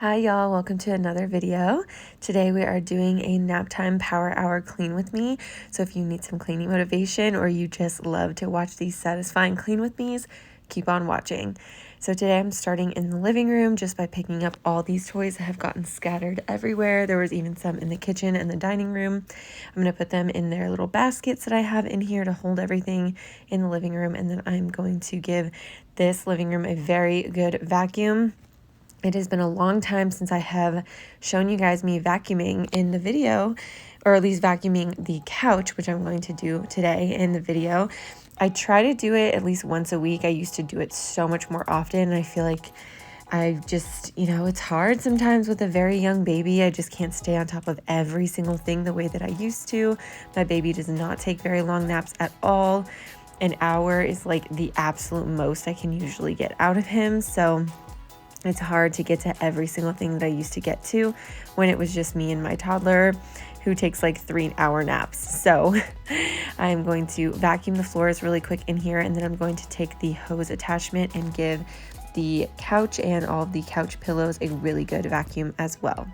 Hi y'all, welcome to another video. Today we are doing a nap time power hour clean with me. So if you need some cleaning motivation or you just love to watch these satisfying clean with me's, keep on watching. So today I'm starting in the living room just by picking up all these toys that have gotten scattered everywhere. There was even some in the kitchen and the dining room. I'm going to put them in their little baskets that I have in here to hold everything in the living room, and then I'm going to give this living room a very good vacuum. It has been a long time since I have shown you guys me vacuuming in the video, or at least vacuuming the couch, which I'm going to do today in the video. I try to do it at least once a week. I used to do it so much more often, and I feel like I just, it's hard sometimes with a very young baby. I just can't stay on top of every single thing the way that I used to. My baby does not take very long naps at all. An hour is like the absolute most I can usually get out of him. So it's hard to get to every single thing that I used to get to when it was just me and my toddler, who takes like 3-hour naps. So I'm going to vacuum the floors really quick in here, and then I'm going to take the hose attachment and give the couch and all of the couch pillows a really good vacuum as well.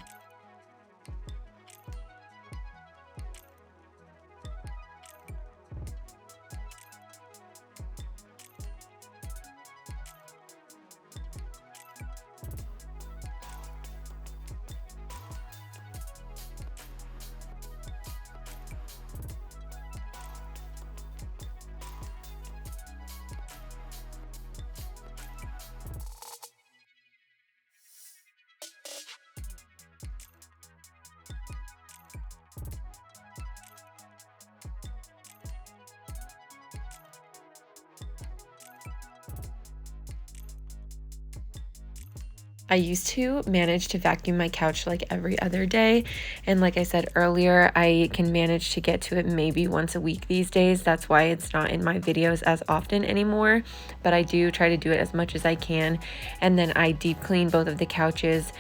I used to manage to vacuum my couch like every other day. And like I said earlier, I can manage to get to it maybe once a week these days. That's why it's not in my videos as often anymore. But I do try to do it as much as I can. And then I deep clean both of the couches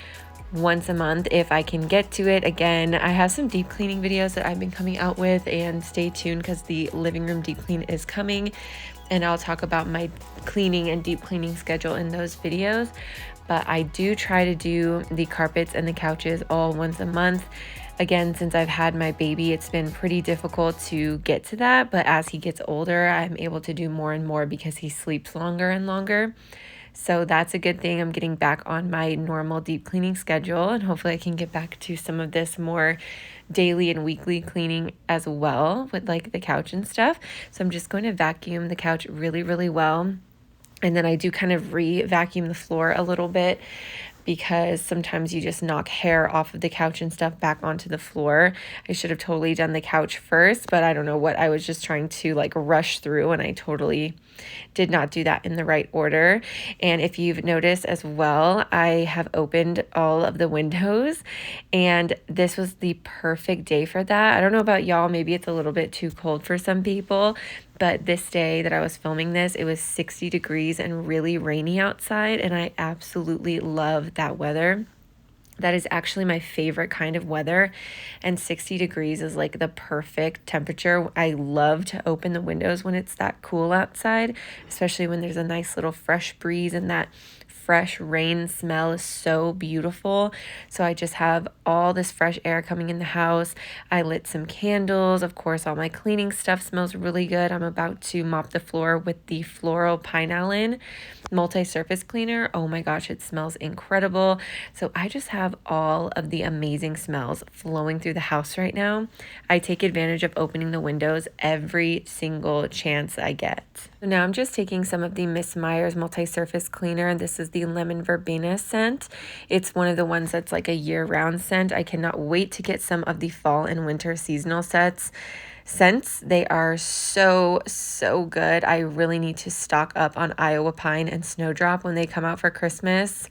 once a month if I can get to it. Again, I have some deep cleaning videos that I've been coming out with, and stay tuned because the living room deep clean is coming. And I'll talk about my cleaning and deep cleaning schedule in those videos. But I do try to do the carpets and the couches all once a month. Again, since I've had my baby, it's been pretty difficult to get to that. But as he gets older, I'm able to do more and more because he sleeps longer and longer. So that's a good thing. I'm getting back on my normal deep cleaning schedule, and hopefully I can get back to some of this more daily and weekly cleaning as well with like the couch and stuff. So I'm just going to vacuum the couch really, really well. And then I do kind of re-vacuum the floor a little bit, because sometimes you just knock hair off of the couch and stuff back onto the floor. I should have totally done the couch first, but I don't know what I was just trying to like rush through, and I totally did not do that in the right order. And if you've noticed as well, I have opened all of the windows, and this was the perfect day for that. I don't know about y'all, maybe it's a little bit too cold for some people, but this day that I was filming this, it was 60 degrees and really rainy outside, and I absolutely love that weather. That is actually my favorite kind of weather, and 60 degrees is like the perfect temperature. I love to open the windows when it's that cool outside, especially when there's a nice little fresh breeze, and that fresh rain smell is so beautiful. So I just have all this fresh air coming in the house. I lit some candles. Of course, all my cleaning stuff smells really good. I'm about to mop the floor with the Floral Pine multi-surface cleaner. Oh my gosh, it smells incredible. So I just have all of the amazing smells flowing through the house right now. I take advantage of opening the windows every single chance I get. So now I'm just taking some of the Miss Meyer's multi-surface cleaner. This is the lemon verbena scent. It's one of the ones that's like a year-round scent. I cannot wait to get some of the fall and winter seasonal scents. They are so good. I really need to stock up on Iowa Pine and Snowdrop when they come out for Christmas.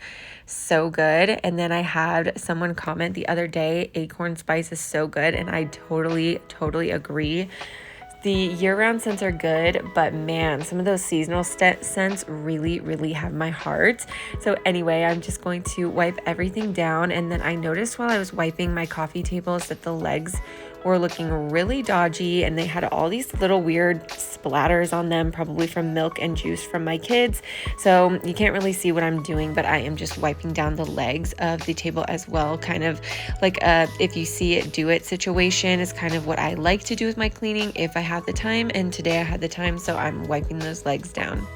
So good. And then I had someone comment the other day, Acorn Spice is so good, and I totally agree. The year-round scents are good, but man, some of those seasonal scents really, really have my heart. So anyway, I'm just going to wipe everything down. And then I noticed while I was wiping my coffee tables that the legs were looking really dodgy and they had all these little weird splatters on them, probably from milk and juice from my kids. So you can't really see what I'm doing, but I am just wiping down the legs of the table as well. Kind of like if you see it, do it situation is kind of what I like to do with my cleaning if I have the time. And today I had the time, so I'm wiping those legs down.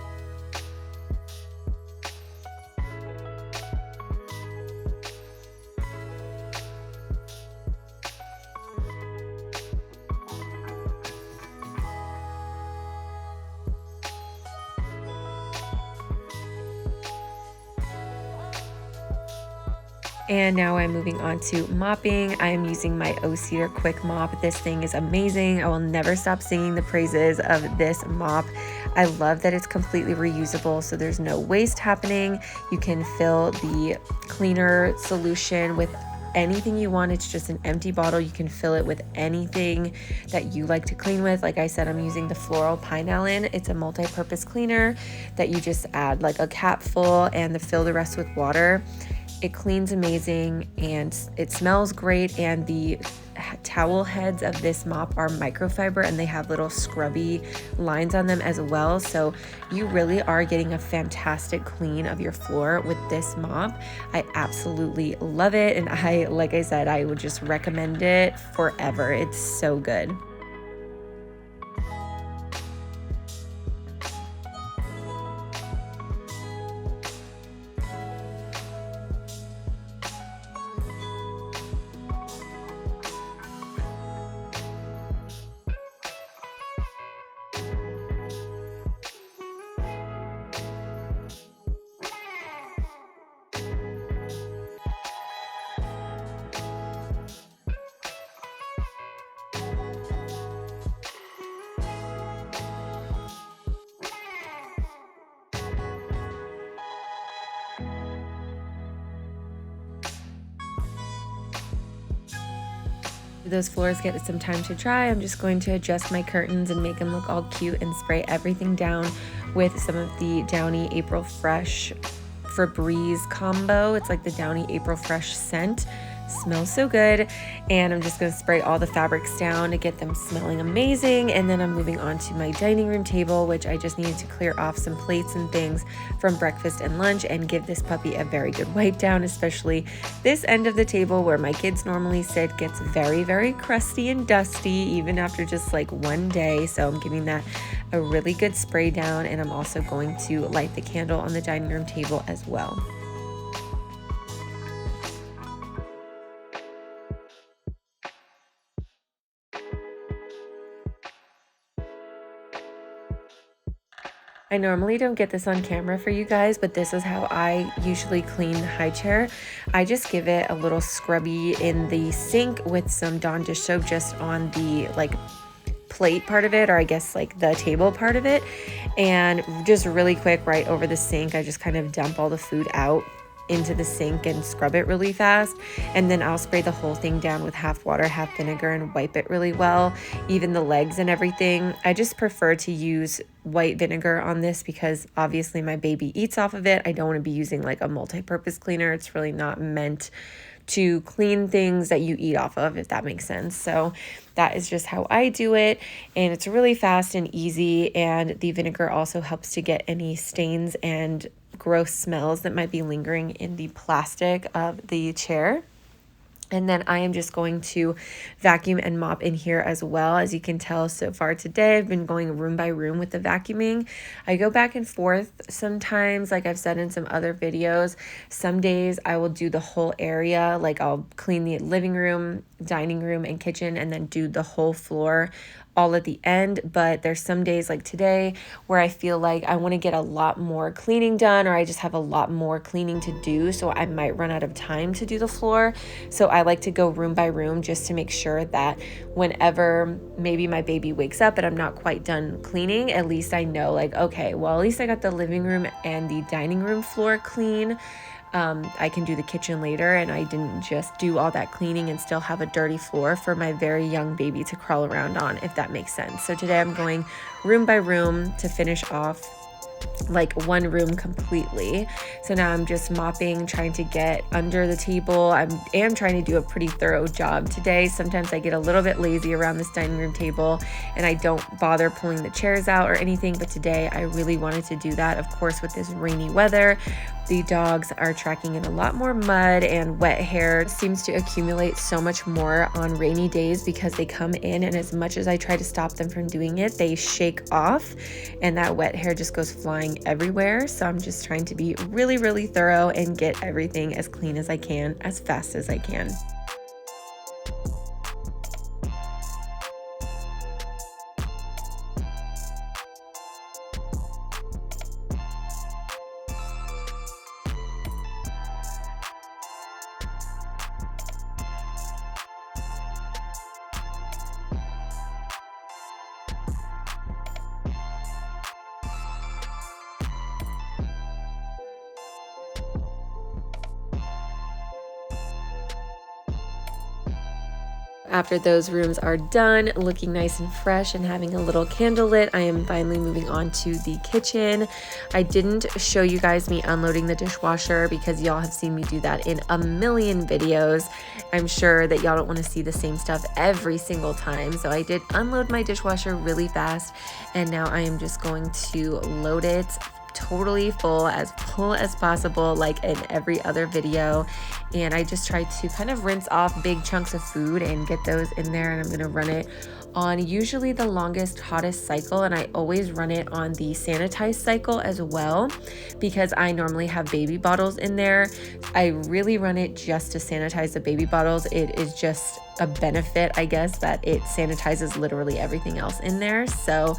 And now I'm moving on to mopping. I am using my O-Cedar Quick Mop. This thing is amazing. I will never stop singing the praises of this mop. I love that it's completely reusable, so there's no waste happening. You can fill the cleaner solution with anything you want. It's just an empty bottle. You can fill it with anything that you like to clean with. Like I said, I'm using the Floral Pine Allen. It's a multi-purpose cleaner that you just add like a cap full and fill the rest with water. It cleans amazing and it smells great, and the towel heads of this mop are microfiber and they have little scrubby lines on them as well. So you really are getting a fantastic clean of your floor with this mop. I absolutely love it, and like I said, I would just recommend it forever. It's so good. Those floors get some time to dry. I'm just going to adjust my curtains and make them look all cute and spray everything down with some of the Downy April Fresh Febreze combo. It's like the Downy April Fresh scent. Smells so good. And I'm just going to spray all the fabrics down to get them smelling amazing. And then I'm moving on to my dining room table, which I just needed to clear off some plates and things from breakfast and lunch and give this puppy a very good wipe down, especially this end of the table where my kids normally sit gets very, very crusty and dusty even after just like one day. So I'm giving that a really good spray down, and I'm also going to light the candle on the dining room table as well. I normally don't get this on camera for you guys, but this is how I usually clean the high chair. I just give it a little scrubby in the sink with some Dawn dish soap just on the like plate part of it, or I guess like the table part of it, and just really quick right over the sink. I just kind of dump all the food out into the sink and scrub it really fast, and then I'll spray the whole thing down with half water, half vinegar, and wipe it really well, even the legs and everything. I just prefer to use white vinegar on this because obviously my baby eats off of it. I don't want to be using like a multi-purpose cleaner. It's really not meant to clean things that you eat off of, if that makes sense. So that is just how I do it, and it's really fast and easy, and the vinegar also helps to get any stains and gross smells that might be lingering in the plastic of the chair. And then I am just going to vacuum and mop in here as well. As you can tell so far today, I've been going room by room with the vacuuming. I go back and forth sometimes, like I've said in some other videos. Some days I will do the whole area, like I'll clean the living room, dining room, and kitchen, and then do the whole floor all at the end. But there's some days like today where I feel like I want to get a lot more cleaning done, or I just have a lot more cleaning to do, so I might run out of time to do the floor. So I like to go room by room just to make sure that whenever maybe my baby wakes up and I'm not quite done cleaning, at least I know like, okay, well, at least I got the living room and the dining room floor clean. I can do the kitchen later, and I didn't just do all that cleaning and still have a dirty floor for my very young baby to crawl around on, if that makes sense. So today I'm going room by room to finish off like one room completely. So now I'm just mopping, trying to get under the table. I am trying to do a pretty thorough job today. Sometimes I get a little bit lazy around this dining room table and I don't bother pulling the chairs out or anything, but today I really wanted to do that. Of course, with this rainy weather, the dogs are tracking in a lot more mud, and wet hair seems to accumulate so much more on rainy days because they come in, and as much as I try to stop them from doing it, they shake off and that wet hair just goes flying everywhere. So I'm just trying to be really, really thorough and get everything as clean as I can, as fast as I can. After those rooms are done, looking nice and fresh and having a little candle lit, I am finally moving on to the kitchen. I didn't show you guys me unloading the dishwasher because y'all have seen me do that in a million videos. I'm sure that y'all don't want to see the same stuff every single time. So I did unload my dishwasher really fast, and now I am just going to load it totally full as possible, like in every other video. And I just try to kind of rinse off big chunks of food and get those in there, and I'm gonna run it on usually the longest, hottest cycle, and I always run it on the sanitized cycle as well because I normally have baby bottles in there. I really run it just to sanitize the baby bottles. It is just a benefit, I guess, that it sanitizes literally everything else in there. So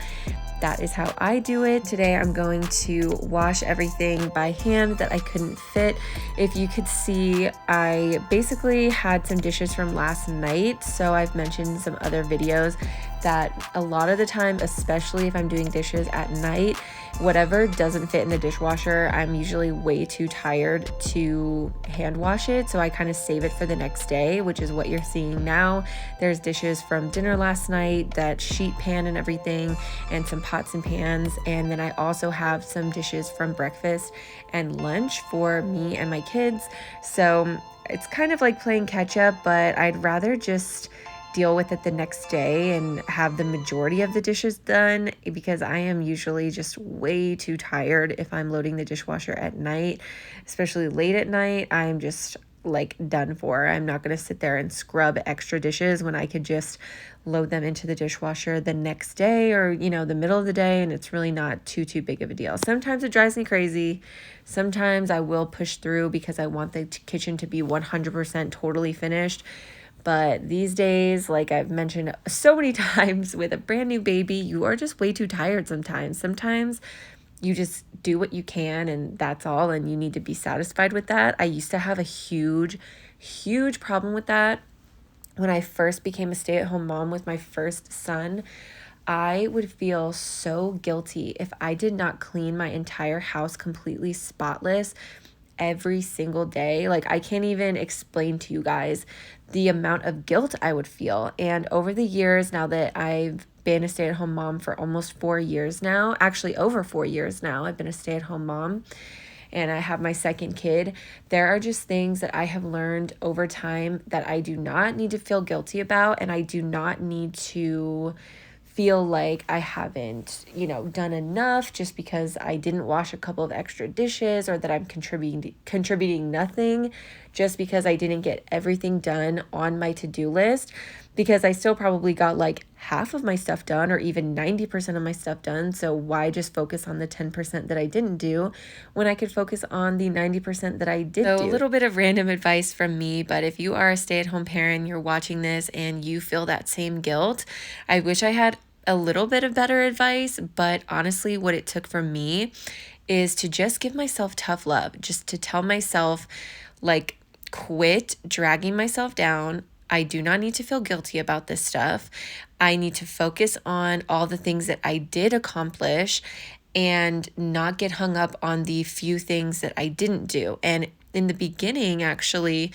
that is how I do it. Today I'm going to wash everything by hand that I couldn't fit. If you could see, I basically had some dishes from last night. So I've mentioned in some other videos that a lot of the time, especially if I'm doing dishes at night, whatever doesn't fit in the dishwasher, I'm usually way too tired to hand wash it. So I kind of save it for the next day, which is what you're seeing now. There's dishes from dinner last night, that sheet pan and everything, and some pots and pans. And then I also have some dishes from breakfast and lunch for me and my kids. So it's kind of like playing catch up, but I'd rather just deal with it the next day and have the majority of the dishes done because I am usually just way too tired if I'm loading the dishwasher at night, especially late at night. I'm just like done for. I'm not going to sit there and scrub extra dishes when I could just load them into the dishwasher the next day or, you know, the middle of the day, and it's really not too big of a deal. Sometimes it drives me crazy. Sometimes I will push through because I want the kitchen to be 100% totally finished. But these days, like I've mentioned so many times, with a brand new baby, you are just way too tired sometimes. Sometimes you just do what you can and that's all, and you need to be satisfied with that. I used to have a huge problem with that. When I first became a stay-at-home mom with my first son, I would feel so guilty if I did not clean my entire house completely spotless every single day. Like, I can't even explain to you guys the amount of guilt I would feel. And over the years, now that I've been a stay-at-home mom for almost 4 years now, actually over 4 years now, I've been a stay-at-home mom and I have my second kid, there are just things that I have learned over time that I do not need to feel guilty about, and I do not need to feel like I haven't, done enough just because I didn't wash a couple of extra dishes, or that I'm contributing nothing just because I didn't get everything done on my to-do list, because I still probably got like half of my stuff done or even 90% of my stuff done. So why just focus on the 10% that I didn't do when I could focus on the 90% that I did do? So a little bit of random advice from me, but if you are a stay-at-home parent, you're watching this and you feel that same guilt, I wish I had a little bit of better advice, but honestly, what it took from me is to just give myself tough love, just to tell myself, like, quit dragging myself down. I do not need to feel guilty about this stuff. I need to focus on all the things that I did accomplish and not get hung up on the few things that I didn't do. And in the beginning, actually,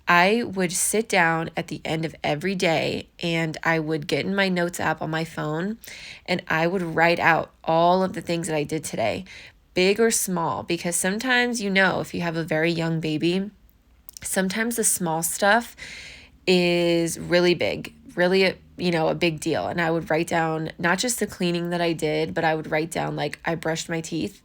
I would sit down at the end of every day and I would get in my notes app on my phone and I would write out all of the things that I did today, big or small, because sometimes, if you have a very young baby, sometimes the small stuff is really big, really, a big deal. And I would write down not just the cleaning that I did, but I would write down like I brushed my teeth,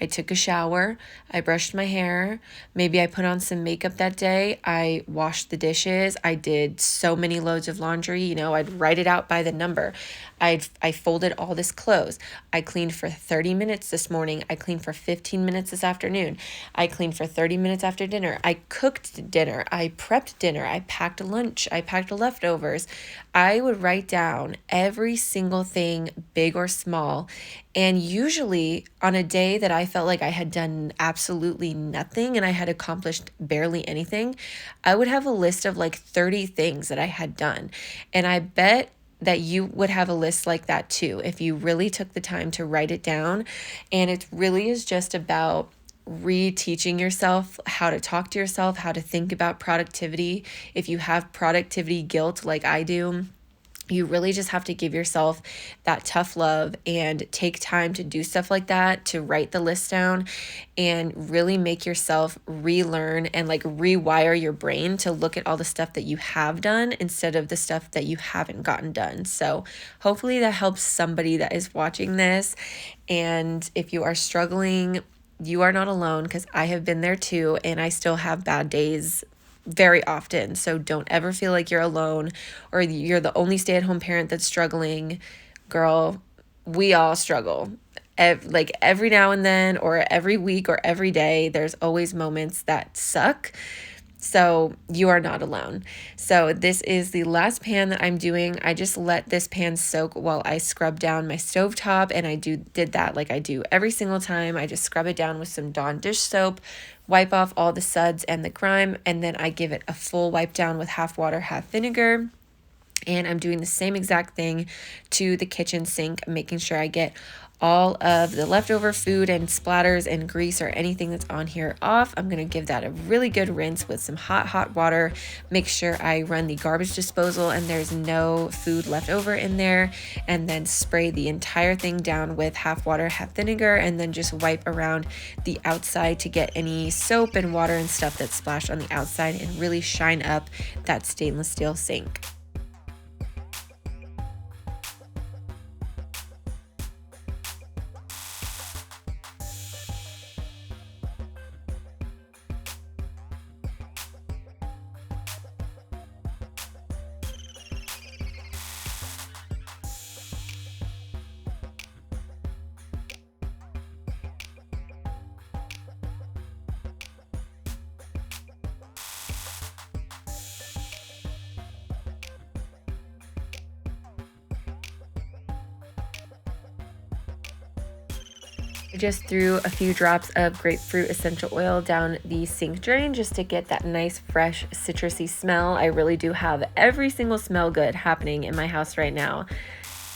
I took a shower, I brushed my hair, maybe I put on some makeup that day, I washed the dishes, I did so many loads of laundry, I'd write it out by the number. I folded all this clothes. I cleaned for 30 minutes this morning. I cleaned for 15 minutes this afternoon. I cleaned for 30 minutes after dinner. I cooked dinner. I prepped dinner. I packed lunch. I packed leftovers. I would write down every single thing, big or small. And usually on a day that I felt like I had done absolutely nothing and I had accomplished barely anything, I would have a list of like 30 things that I had done. And I bet that you would have a list like that too if you really took the time to write it down. And it really is just about reteaching yourself how to talk to yourself, how to think about productivity. If you have productivity guilt like I do, you really just have to give yourself that tough love and take time to do stuff like that, to write the list down and really make yourself relearn and like rewire your brain to look at all the stuff that you have done instead of the stuff that you haven't gotten done. So hopefully that helps somebody that is watching this. And if you are struggling, you are not alone, because I have been there too, and I still have bad days very often. So don't ever feel like you're alone or you're the only stay-at-home parent that's struggling. Girl, we all struggle. Like every now and then or every week or every day, there's always moments that suck. So you are not alone. So this is the last pan that I'm doing. I just let this pan soak while I scrub down my stovetop, and I did that like I do every single time. I just scrub it down with some Dawn dish soap, wipe off all the suds and the grime, and then I give it a full wipe down with half water, half vinegar. And I'm doing the same exact thing to the kitchen sink, making sure I get all of the leftover food and splatters and grease or anything that's on here off. I'm going to give that a really good rinse with some hot water. Make sure I run the garbage disposal and there's no food left over in there, and then spray the entire thing down with half water, half vinegar, and then just wipe around the outside to get any soap and water and stuff that's splashed on the outside and really shine up that stainless steel sink. I just threw a few drops of grapefruit essential oil down the sink drain just to get that nice, fresh, citrusy smell. I really do have every single smell good happening in my house right now.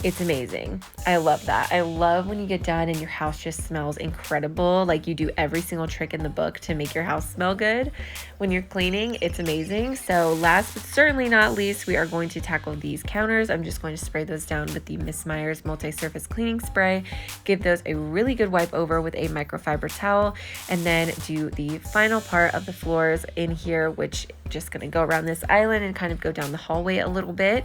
It's amazing. I love that. I love when you get done and your house just smells incredible. Like you do every single trick in the book to make your house smell good when you're cleaning. It's amazing. So last but certainly not least, we are going to tackle these counters. I'm just going to spray those down with the Miss Meyer's multi-surface cleaning spray. Give those a really good wipe over with a microfiber towel, and then do the final part of the floors in here, which just going to go around this island and kind of go down the hallway a little bit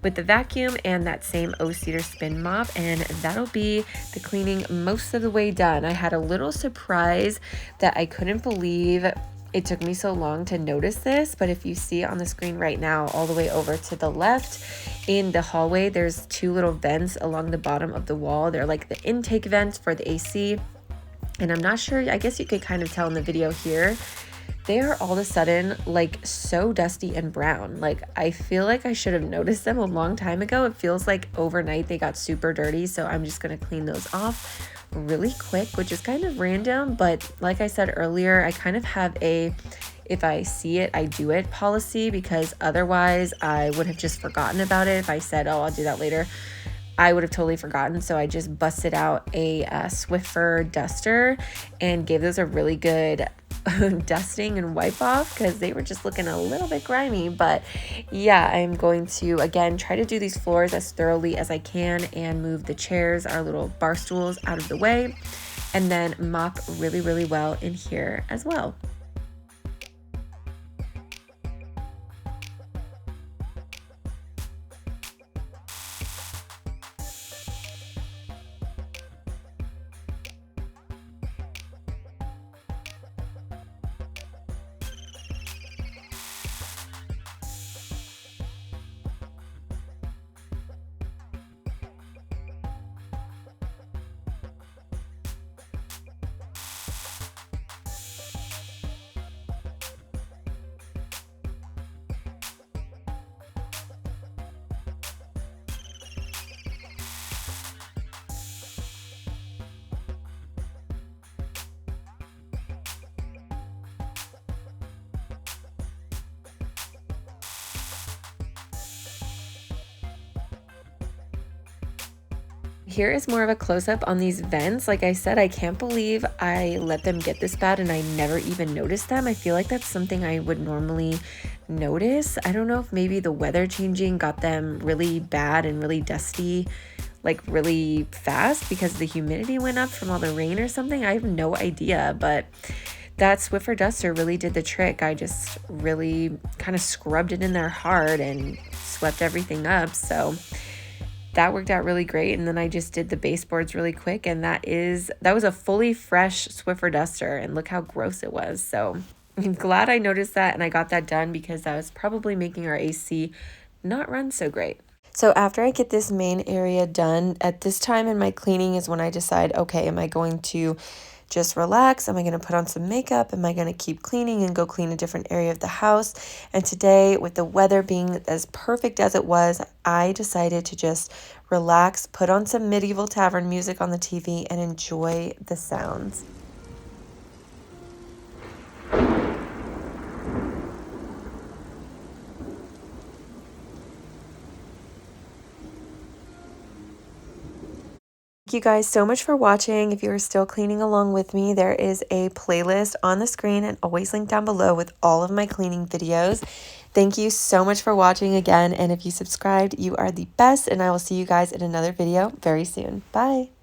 with the vacuum and that same O-Cedar spin mop, and that'll be the cleaning most of the way done. I had a little surprise that I couldn't believe it took me so long to notice this, but if you see on the screen right now, all the way over to the left in the hallway, there's two little vents along the bottom of the wall. They're like the intake vents for the AC, and I'm not sure, I guess you could kind of tell in the video here, they are all of a sudden like so dusty and brown. Like I feel like I should have noticed them a long time ago. It feels like overnight they got super dirty, so I'm just gonna clean those off really quick, which is kind of random, but like I said earlier, I kind of have a if I see it, I do it policy, because otherwise I would have just forgotten about it if I said, oh, I'll do that later. I would have totally forgotten. So I just busted out a Swiffer duster and gave those a really good dusting and wipe off because they were just looking a little bit grimy. But yeah, I'm going to again try to do these floors as thoroughly as I can and move the chairs, our little bar stools, out of the way, and then mop really, really well in here as well. Here is more of a close-up on these vents. Like I said, I can't believe I let them get this bad and I never even noticed them. I feel like that's something I would normally notice. I don't know if maybe the weather changing got them really bad and really dusty, like really fast because the humidity went up from all the rain or something. I have no idea, but that Swiffer duster really did the trick. I just really kind of scrubbed it in there hard and swept everything up. So that worked out really great. And then I just did the baseboards really quick, and that was a fully fresh Swiffer duster, and look how gross it was. So I'm glad I noticed that and I got that done because that was probably making our AC not run so great. So after I get this main area done, at this time in my cleaning is when I decide, okay, am I going to just relax? Am I going to put on some makeup? Am I going to keep cleaning and go clean a different area of the house? And today, with the weather being as perfect as it was, I decided to just relax, put on some medieval tavern music on the TV, and enjoy the sounds. Thank you guys so much for watching. If you are still cleaning along with me, there is a playlist on the screen and always linked down below with all of my cleaning videos. Thank you so much for watching again, and if you subscribed, you are the best, and I will see you guys in another video very soon. Bye!